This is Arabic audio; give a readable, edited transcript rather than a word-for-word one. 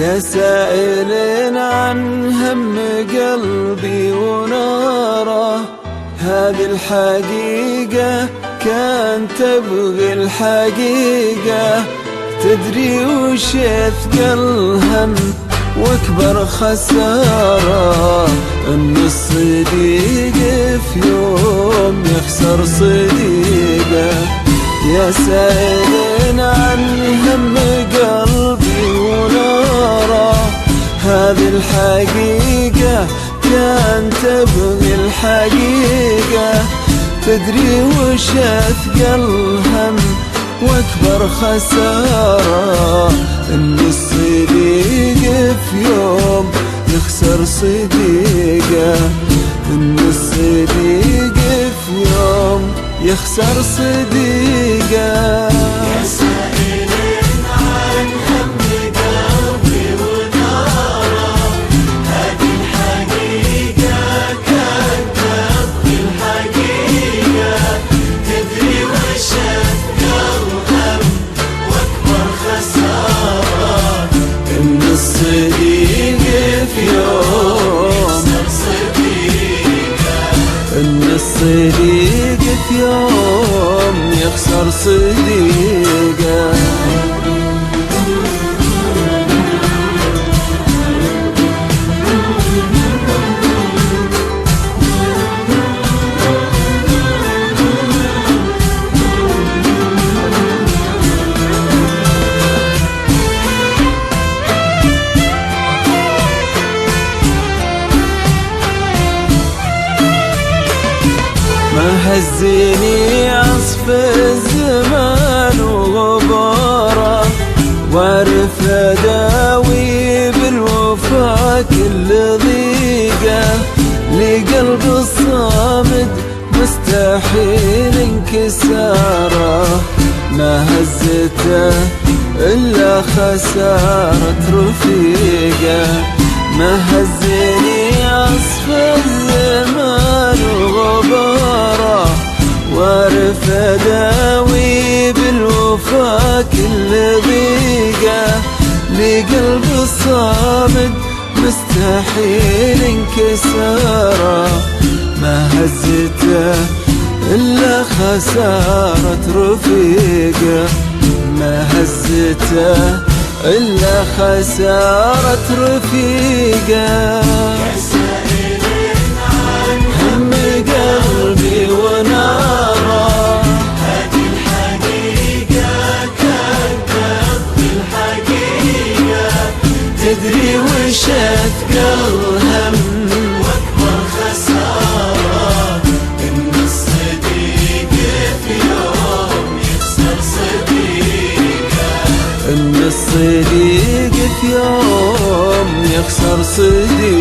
يا سائل عن هم قلبي وناره، هذه الحقيقة كان تبغي الحقيقة، تدري وش يثقل هم واكبر خسارة، ان الصديق في يوم يخسر صديقه. يا سائل عن هم قلبي وناره، هذه الحقيقة كان تبغي الحقيقة، تدري وش اثقل هم واكبر خسارة، ان الصديق في يوم يخسر صديقه، ان الصديق في يوم يخسر صديقه. يا سائلين عن هم قلبي وناره، هذه الحقيقة كان تبغي الحقيقة، تدري وش اثقل هم واكبر خسارة، ان الصديق في يوم يخسر صديقه، ان الصديق في يوم يخسر صديقه. ما هزني عصف الزمان وغباره، وعرف اداوي بالوفا كل ضيقه، لقلب الصامد مستحيل انكساره، ما هزته الا خساره رفيقه. ما هزني عصف الزمان وغباره، وعرف اداوي بالوفا كل ضيقه، لقلب الصامد مستحيل انكساره، ما هزته الا خساره رفيقه، ما هزته إلا خسارة رفيقه. يا سائلين عن هم قلبي وناره، هذه الحقيقة كان تبغي الحقيقة، تدري وش اثقل هم واكبر خسارة، ان الصديق في يوم يخسر صديقه، ان الصديق في يوم يخسر صديقه.